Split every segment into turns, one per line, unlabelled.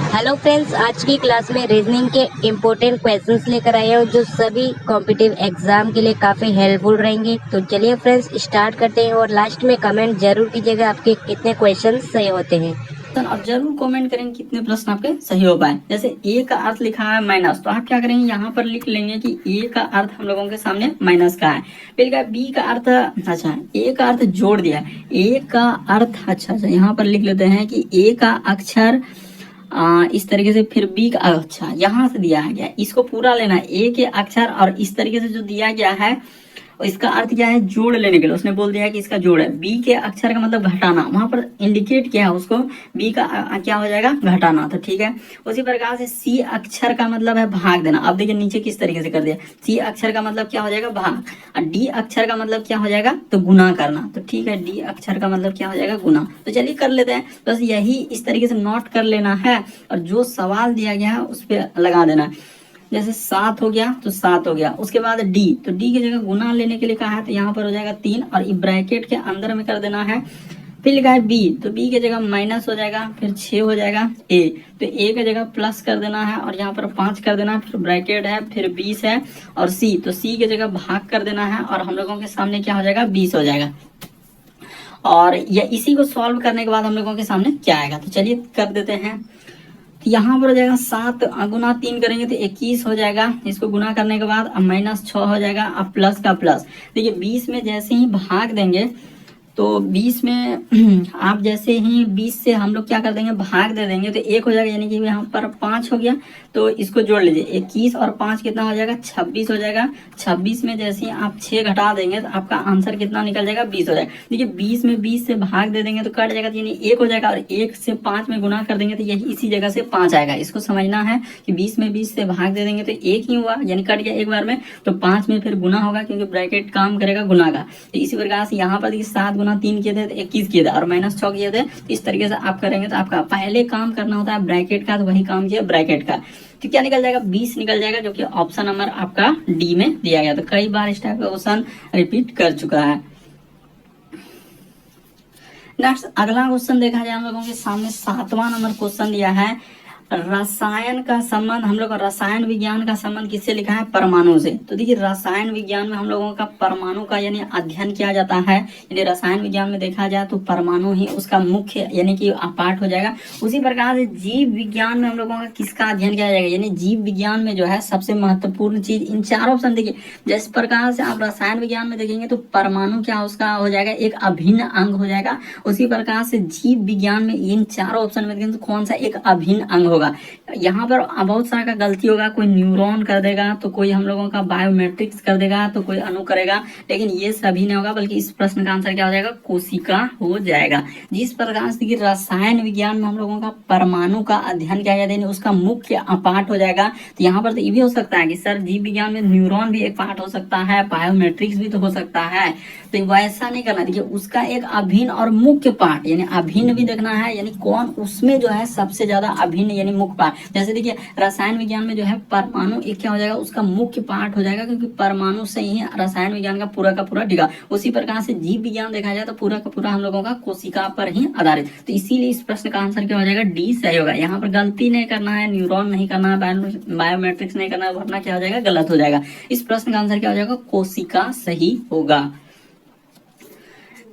Hello friends, आज की class में रीजनिंग के इम्पोर्टेंट क्वेश्चंस लेकर आए हूँ जो सभी कॉम्पिटिटिव एग्जाम के लिए काफ़ी हेल्पफुल रहेंगे। तो चलिए फ्रेंड्स स्टार्ट करते हैं और लास्ट में कमेंट जरूर कीजिएगा आपके कितने क्वेश्चंस सही होते हैं।
और जरूर कमेंट करेंगे कितने प्रश्न आपके सही हो पाए। जैसे ए का अर्थ लिखा है माइनस, तो आप क्या करेंगे यहाँ पर लिख लेंगे कि ए का अर्थ हम लोगों के सामने माइनस का है। फिर का बी का अर्थ, अच्छा ए का अर्थ जोड़ दिया, ए का अर्थ अच्छा यहाँ पर लिख लेते हैं कि ए का अक्षर इस तरीके से, फिर बी का अच्छा यहाँ से दिया गया, इसको पूरा लेना है ए के अक्षर और इस तरीके से जो दिया गया है इसका अर्थ क्या है, जोड़ लेने के लिए उसने बोल दिया है कि इसका जोड़ है। बी के अक्षर का मतलब घटाना, वहां पर इंडिकेट किया है उसको, बी का क्या हो जाएगा घटाना, तो ठीक है। उसी प्रकार से सी अक्षर का मतलब है भाग देना। अब देखिए नीचे किस तरीके से कर दिया, सी अक्षर का मतलब क्या हो जाएगा भाग, और डी अक्षर का मतलब क्या हो जाएगा तो गुना करना, तो ठीक है डी अक्षर का मतलब क्या हो जाएगा गुना। तो चलिए कर लेते हैं, बस यही इस तरीके से नोट कर लेना है और जो सवाल दिया गया है उस पर लगा देना है। जैसे 7 हो गया तो 7 हो गया, उसके बाद डी, तो डी की जगह गुना लेने के लिए कहा है तो यहाँ पर हो जाएगा 3 और ब्रैकेट के अंदर में कर देना है। फिर लिखा है बी, तो बी की जगह माइनस हो जाएगा, फिर 6 हो जाएगा ए, तो ए की जगह प्लस कर देना है और यहाँ पर 5 कर देना है, फिर ब्रैकेट है, फिर 20 है, और सी, तो सी की जगह भाग कर देना है और हम लोगों के सामने क्या हो जाएगा 20 हो जाएगा। और ये इसी को सॉल्व करने के बाद हम लोगों के सामने क्या आएगा, तो चलिए कर देते हैं। तो यहाँ पर हो जाएगा 7 गुना 3 करेंगे तो 21 हो जाएगा, इसको गुना करने के बाद अब माइनस 6 हो जाएगा, अब प्लस का प्लस। देखिए 20 में जैसे ही भाग देंगे तो 20 में आप जैसे ही 20 से हम लोग क्या कर देंगे भाग दे देंगे तो 1 हो जाएगा, यानी कि यहाँ पर 5 हो गया, तो इसको जोड़ लीजिए 21 और 5 कितना हो जाएगा 26 हो जाएगा। 26 में जैसे ही आप 6 घटा देंगे तो आपका आंसर कितना निकल जाएगा 20 हो जाएगा। देखिए 20 में 20 से भाग दे देंगे तो कट जाएगा, यानी 1 हो जाएगा, और 1 से 5 में गुना कर देंगे तो यही इसी जगह से 5 आएगा। इसको समझना है कि 20 में 20 से भाग दे देंगे तो 1 ही हुआ, यानी कट गया एक बार में, तो 5 में फिर गुना होगा क्योंकि ब्रैकेट काम करेगा गुना का। तो इसी प्रकार से यहाँ पर 7 गुना 3 किए थे तो 21 किए थे और माइनस 6 किए थे। इस तरीके से आप करेंगे तो आपका पहले काम करना होता है ब्रैकेट का, तो वही काम किया ब्रैकेट का, तो क्या निकल जाएगा 20 निकल जाएगा, जो कि ऑप्शन नंबर आपका डी में दिया गया। तो कई बार इस टाइप का क्वेश्चन रिपीट कर चुका है। नेक्स्ट अगला क्वेश्चन देखा जाए हम लोगों के सामने 7वां नंबर क्वेश्चन दिया है, रसायन का संबंध, हम लोग रसायन विज्ञान का संबंध किससे लिखा है परमाणु से। तो देखिए रसायन विज्ञान में हम लोगों का परमाणु का यानी अध्ययन किया जाता है, यानी रसायन विज्ञान में देखा जाए तो परमाणु ही उसका मुख्य यानी कि पार्ट हो जाएगा। उसी प्रकार से जीव विज्ञान में हम लोगों का किसका अध्ययन किया जाएगा, यानी जीव विज्ञान में जो है सबसे महत्वपूर्ण चीज, इन चार ऑप्शन देखिए जिस प्रकार से आप रसायन विज्ञान में देखेंगे तो परमाणु क्या उसका हो जाएगा एक अभिन्न अंग हो जाएगा, उसी प्रकार से जीव विज्ञान में इन चारों ऑप्शन में देखेंगे तो कौन सा एक अभिन्न अंग होगा। यहाँ पर बहुत सारा का गलती होगा, कोई न्यूरॉन कर देगा तो कोई हम लोगों का बायोमेट्रिक्स कर देगा तो कोई अणु करेगा, लेकिन ये सभी नहीं होगा, बल्कि इस प्रश्न का आंसर क्या हो जाएगा कोशिका हो जाएगा। जिस प्रकार से रसायन विज्ञान में हम लोगों का परमाणु का अध्ययन किया जाता है उसका मुख्य पार्ट हो जाएगा, तो यहाँ पर तो ये भी हो सकता है कि सर जीव विज्ञान में न्यूरॉन भी एक पार्ट हो सकता है, बायोमेट्रिक्स भी तो हो सकता है, तो वैसा नहीं करना। देखिए उसका एक अभिन्न और मुख्य पार्ट यानी अभिन्न भी देखना है, यानी कौन उसमें जो है सबसे ज्यादा अभिन्न यानी मुख्य पार्ट। जैसे देखिए रसायन विज्ञान में जो है परमाणु एक क्या हो जाएगा उसका मुख्य पार्ट हो जाएगा, क्योंकि परमाणु से ही रसायन विज्ञान का पूरा टिका। उसी प्रकार से जीव विज्ञान देखा जाए तो पूरा का पूरा हम लोगों का कोशिका पर ही आधारित, तो इसीलिए इस प्रश्न का आंसर क्या हो जाएगा डी सही होगा। यहाँ पर गलती नहीं करना है, न्यूरॉन नहीं करना है, बायोमेट्रिक्स नहीं करना है, वरना क्या हो जाएगा गलत हो जाएगा। इस प्रश्न का आंसर क्या हो जाएगा कोशिका सही होगा।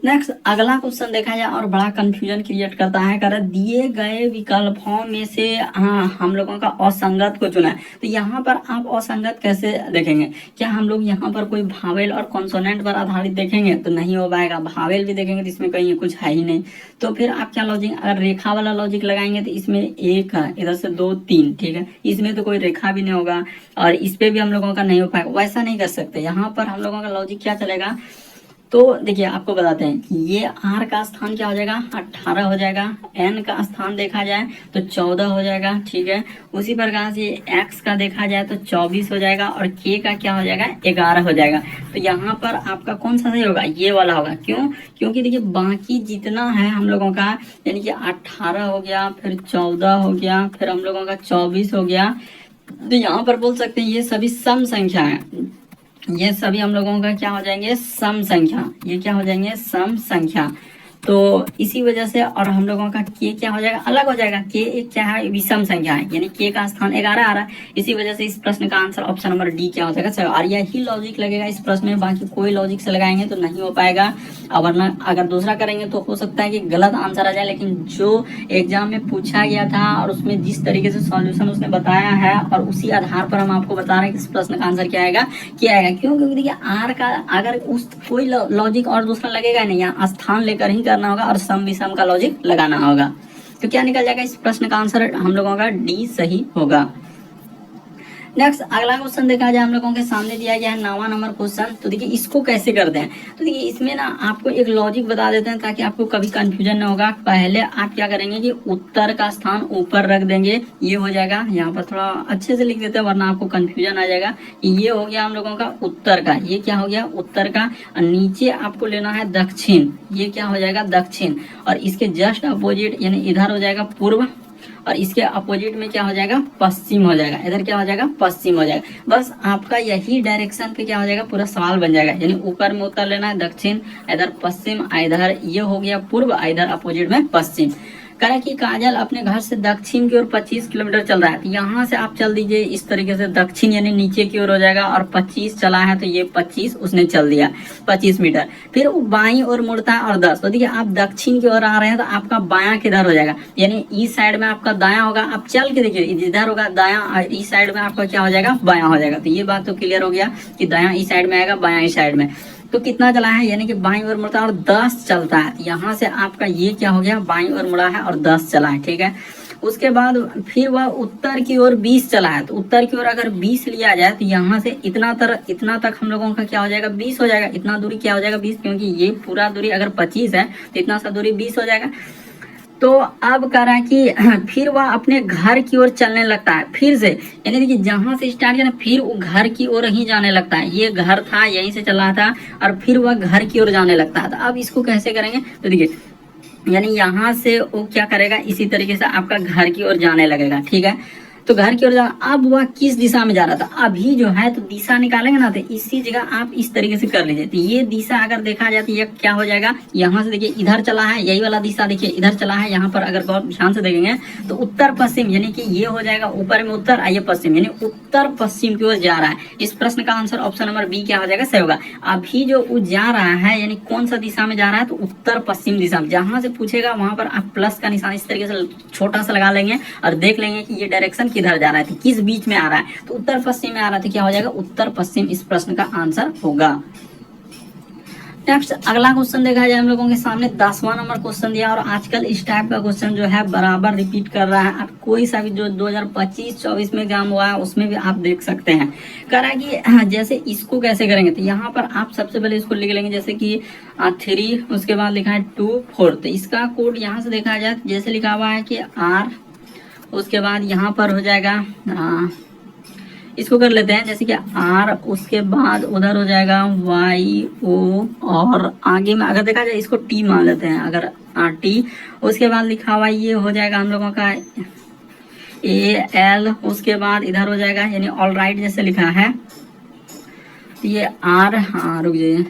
नेक्स्ट अगला क्वेश्चन देखा जाए और बड़ा कंफ्यूजन क्रिएट करता है, कर दिए गए विकल्पों में से हम लोगों का असंगत को चुना है। तो यहाँ पर आप असंगत कैसे देखेंगे, क्या हम लोग यहाँ पर कोई भावेल और कॉन्सोनेंट पर आधारित देखेंगे तो नहीं हो पाएगा, भावेल भी देखेंगे तो इसमें कहीं कुछ है ही नहीं। तो फिर आप क्या लॉजिक, अगर रेखा वाला लॉजिक लगाएंगे तो इसमें 1 है, इधर से 2 3, ठीक है, इसमें तो कोई रेखा भी नहीं होगा और इस पे भी हम लोगों का नहीं हो पाएगा, वैसा नहीं कर सकते। यहाँ पर हम लोगों का लॉजिक क्या चलेगा, तो देखिए आपको बताते हैं कि ये आर का स्थान क्या हो जाएगा 18 हो जाएगा, एन का स्थान देखा जाए तो 14 हो जाएगा, ठीक है। उसी प्रकार से एक्स का देखा जाए तो 24 हो जाएगा और के का क्या हो जाएगा 11 हो जाएगा। तो यहाँ पर आपका कौन सा सही होगा, ये वाला होगा। क्यों, क्योंकि देखिए बाकी जितना है हम लोगों का यानी कि 18 हो गया, फिर 14 हो गया, फिर हम लोगों का 24 हो गया, तो यहाँ पर बोल सकते हैं ये सभी सम संख्या है, ये सभी हम लोगों का क्या हो जाएंगे सम संख्या, ये क्या हो जाएंगे सम संख्या। तो इसी वजह से और हम लोगों का के क्या हो जाएगा, अलग हो जाएगा। के एक क्या है, विषम संख्या है, यानी के का स्थान 11 आ रहा है। इसी वजह से इस प्रश्न का आंसर ऑप्शन नंबर डी क्या हो जाएगा, 7। और यही लॉजिक लगेगा इस प्रश्न में, बाकी कोई लॉजिक से लगाएंगे तो नहीं हो पाएगा। और वरना अगर दूसरा करेंगे तो हो सकता है कि गलत आंसर आ जाए। लेकिन जो एग्जाम में पूछा गया था और उसमें जिस तरीके से सॉल्यूशन उसने बताया है, और उसी आधार पर हम आपको बता रहे हैं कि इस प्रश्न का आंसर क्या आएगा, क्या आएगा। क्यों? क्योंकि देखिए आर का अगर उस कोई लॉजिक और दूसरा लगेगा नहीं, यहाँ स्थान लेकर ही करना होगा और सम विषम का लॉजिक लगाना होगा। तो क्या निकल जाएगा, इस प्रश्न का आंसर हम लोगों का डी सही होगा। नेक्स्ट अगला क्वेश्चन देखा जाए, हम लोगों के सामने दिया गया है 9वां नंबर क्वेश्चन। तो देखिए इसको कैसे करते हैं, तो देखिए इसमें ना आपको एक लॉजिक बता देते हैं ताकि आपको कभी कंफ्यूजन ना होगा। पहले आप क्या करेंगे कि उत्तर का स्थान ऊपर रख देंगे, ये हो जाएगा। यहाँ पर थोड़ा अच्छे से लिख देते हैं वरना आपको कंफ्यूजन आ जाएगा। ये हो गया हम लोगों का उत्तर का, ये क्या हो गया उत्तर का। और नीचे आपको लेना है दक्षिण, ये क्या हो जाएगा दक्षिण। और इसके जस्ट अपोजिट यानी इधर हो जाएगा पूर्व, और इसके अपोजिट में क्या हो जाएगा पश्चिम हो जाएगा। इधर क्या हो जाएगा पश्चिम हो जाएगा। बस आपका यही डायरेक्शन पे क्या हो जाएगा पूरा सवाल बन जाएगा। यानी ऊपर में उत्तर लेना है दक्षिण, इधर पश्चिम, इधर ये हो गया पूर्व, इधर अपोजिट में पश्चिम। करें कि काजल अपने घर से दक्षिण की ओर 25 किलोमीटर चल रहा है, तो यहाँ से आप चल दीजिए इस तरीके से दक्षिण यानी नीचे की ओर हो जाएगा। और 25 चला है तो ये 25 उसने चल दिया 25 मीटर। फिर वो बाईं ओर मुड़ता है और 10, तो देखिए आप दक्षिण की ओर आ रहे हैं तो आपका बायां किधर हो जाएगा, यानी इस साइड में आपका दायां होगा। आप चल के देखिए इधर होगा दायां, इस साइड में आपका क्या हो जाएगा बायां हो जाएगा। तो ये बात तो क्लियर हो गया कि दायां इस साइड में आएगा, बायां इस साइड में। तो कितना चला है, यानी कि बाईं ओर मुड़ता है और 10 चलता है। यहाँ से आपका ये क्या हो गया बाईं ओर मुड़ा है और 10 चला है, ठीक है। उसके बाद फिर वह उत्तर की ओर 20 चला है, तो उत्तर की ओर अगर 20 लिया जाए तो यहाँ से इतना तक हम लोगों का क्या हो जाएगा 20 हो जाएगा। इतना दूरी क्या हो जाएगा 20, क्योंकि ये पूरा दूरी अगर 25 है तो इतना सा दूरी 20 हो जाएगा। तो अब कह रहा है कि फिर वह अपने घर की ओर चलने लगता है फिर से, यानी देखिए जहां से स्टार्ट किया ना फिर वो घर की ओर ही जाने लगता है। ये घर था यहीं से चला था और फिर वह घर की ओर जाने लगता है। तो अब इसको कैसे करेंगे, तो देखिए यानी यहाँ से वो क्या करेगा इसी तरीके से आपका घर की ओर जाने लगेगा, ठीक है। तो घर की ओर जाना, अब वह किस दिशा में जा रहा था, अभी जो है तो दिशा निकालेंगे ना, तो इसी जगह आप इस तरीके से कर लीजिए। तो ये दिशा अगर देखा जाए तो ये क्या हो जाएगा, यहाँ से देखिए इधर चला है, यही वाला दिशा देखिए इधर चला है। यहाँ पर अगर बहुत ध्यान से देखेंगे तो उत्तर पश्चिम, यानी कि ये हो जाएगा ऊपर में उत्तर, आइए पश्चिम, यानी उत्तर पश्चिम की ओर जा रहा है। इस प्रश्न का आंसर ऑप्शन नंबर बी क्या हो जाएगा, सही होगा। अभी जो वो जा रहा है यानी कौन सा दिशा में जा रहा है, तो उत्तर पश्चिम दिशा में। जहां से पूछेगा वहां पर आप प्लस का निशान इस तरीके से छोटा सा लगा लेंगे और देख लेंगे कि ये डायरेक्शन किधर जा रहा है, किस बीच में आ रहा है। तो उत्तर पश्चिम में आ रहा है तो क्या हो जाएगा उत्तर पश्चिम इस प्रश्न का आंसर होगा। नेक्स्ट अगला क्वेश्चन देखा जाए हम लोगों के सामने 10वां नंबर क्वेश्चन दिया, और आजकल इस टाइप का क्वेश्चन जो है बराबर रिपीट कर रहा है। आप कोई सा भी जो 2025-24 में एग्जाम हुआ है उसमें भी आप देख सकते हैं। कह रहा है कि जैसे इसको कैसे करेंगे, तो यहाँ पर आप सबसे पहले इसको लिख लेंगे जैसे कि 3, उसके बाद लिखा है 2, 4। तो इसका कोड यहाँ से देखा जाए जैसे लिखा हुआ है कि R, उसके बाद यहाँ पर हो जाएगा इसको कर लेते हैं जैसे कि R, उसके बाद उधर हो जाएगा YO, और आगे में अगर देखा जाए इसको T मान लेते हैं, अगर T, उसके बाद लिखा हुआ ये हो जाएगा हम लोगों का AL, उसके बाद इधर हो जाएगा यानी ऑल राइट जैसे लिखा है तो ये R, हाँ रुक जाइए,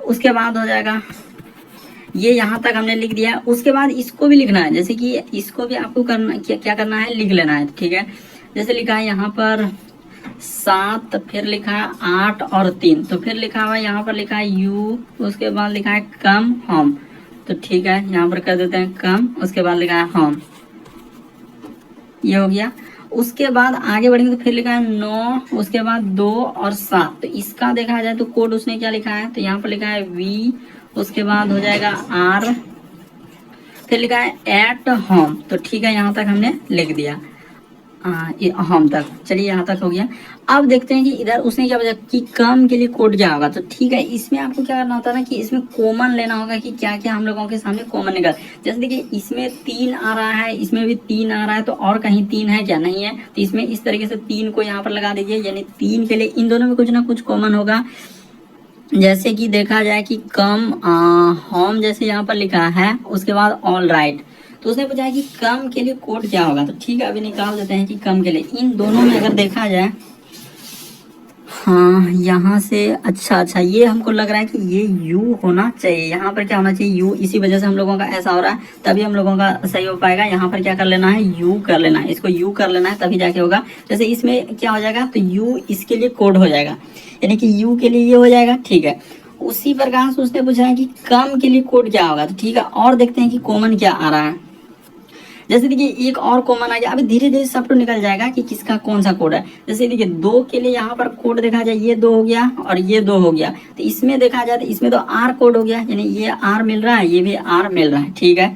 उसके बाद हो जाएगा ये यहाँ तक हमने लिख दिया। उसके बाद इसको भी लिखना है, जैसे कि इसको भी आपको करना क्या करना है, लिख लेना है, ठीक है। जैसे लिखा है यहाँ पर 7, फिर लिखा है 8 और 3, तो फिर लिखा हुआ यहाँ पर लिखा है U, उसके बाद लिखा है कम होम, तो ठीक है यहाँ पर कर देते हैं कम, उसके बाद लिखा है होम, ये हो गया। उसके बाद आगे बढ़ेंगे तो फिर लिखा है 9, उसके बाद 2 और 7। तो इसका देखा जाए तो कोड उसने क्या लिखा है, तो यहाँ पर लिखा है V, उसके बाद हो जाएगा R, फिर लिखा है एट होम, तो ठीक है यहाँ तक हमने लिख दिया होम तक। चलिए यहाँ तक हो गया। अब देखते हैं कि इधर उसने क्या बताया कि कम के लिए कोड क्या होगा। तो ठीक है इसमें आपको क्या करना होता है ना कि इसमें कॉमन लेना होगा कि क्या क्या हम लोगों के सामने कॉमन निकल। जैसे देखिए इसमें 3 आ रहा है, इसमें भी 3 आ रहा है, तो और कहीं 3 है क्या, नहीं है। तो इसमें इस तरीके से 3 को यहाँ पर लगा दीजिए, यानी 3 के लिए इन दोनों में कुछ ना कुछ कॉमन होगा। जैसे कि देखा जाए कि कम होम जैसे यहाँ पर लिखा है, उसके बाद ऑल राइट, तो उसने पूछा है कि कम के लिए कोड क्या होगा। तो ठीक है अभी निकाल देते हैं कि कम के लिए इन दोनों में अगर देखा जाए हाँ यहाँ से अच्छा ये हमको लग रहा है कि ये u होना चाहिए। यहाँ पर क्या होना चाहिए, u, इसी वजह से हम लोगों का ऐसा हो रहा है, तभी हम लोगों का सही हो पाएगा। यहाँ पर क्या कर लेना है, u कर लेना है, इसको u कर लेना है, तभी जाके होगा। जैसे इसमें क्या हो जाएगा, तो u इसके लिए कोड हो जाएगा, यानी कि u के लिए ये हो जाएगा, ठीक है। उसी प्रकार से उसने पूछा है कि कम के लिए कोड क्या होगा, तो ठीक है, और देखते हैं कि कॉमन क्या आ रहा है। जैसे देखिए एक और कॉमन आ गया, अभी धीरे धीरे सब तो निकल जाएगा कि किसका कौन सा कोड है। जैसे देखिए 2 के लिए यहाँ पर कोड देखा जाए, ये 2 हो गया और ये 2 हो गया, तो इसमें देखा जाए तो इसमें तो R कोड हो गया, यानी ये R मिल रहा है, ये भी R मिल रहा है, ठीक है।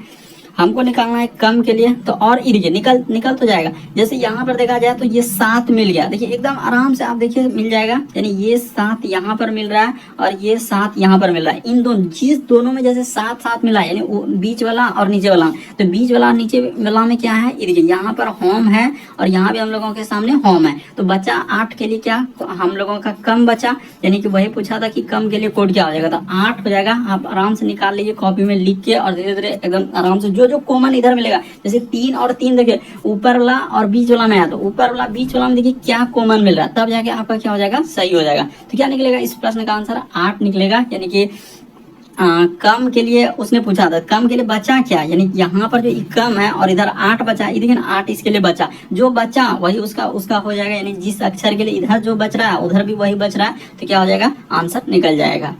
हमको निकालना है कम के लिए, तो और ये निकल तो जाएगा। जैसे यहाँ पर देखा जाए तो ये 7 मिल गया, देखिए एकदम आराम से आप देखिए मिल जाएगा, यानी ये 7 यहाँ पर मिल रहा है और ये 7 यहाँ पर मिल रहा है। इन दोनों जिस दोनों में जैसे 7 मिला है, यानी बीच वाला और नीचे वाला, तो बीच वाला और नीचे वाला में क्या है, ये देखिए यहाँ पर होम है और यहाँ भी हम लोगों के सामने होम है, तो बचा 8 के लिए क्या, हम लोगों का कम बचा, यानी कि वही पूछा था कि कम के लिए कोड क्या हो जाएगा, तो 8 हो जाएगा। आप आराम से निकाल लीजिए कॉपी में लिख के, और धीरे धीरे एकदम आराम से जो कॉमन इधर मिलेगा, जैसे 3 और 3 देखिए ऊपर वाला और बीच वाला में आया, तो ऊपर वाला बीच वाला में देखिए क्या कॉमन मिल रहा है, तब जाके आपका क्या हो जाएगा, सही हो जाएगा। तो क्या निकलेगा, इस प्रश्न का आंसर 8 निकलेगा, यानी कि कम के लिए उसने पूछा था, कम के लिए बचा क्या, यानी यहाँ पर जो कम है और इधर 8 बचा, देखिए 8 इसके लिए बचा, जो बचा वही उसका हो जाएगा, यानी जिस अक्षर के लिए इधर जो बच रहा है उधर भी वही बच रहा है, तो क्या हो जाएगा, आंसर निकल जाएगा।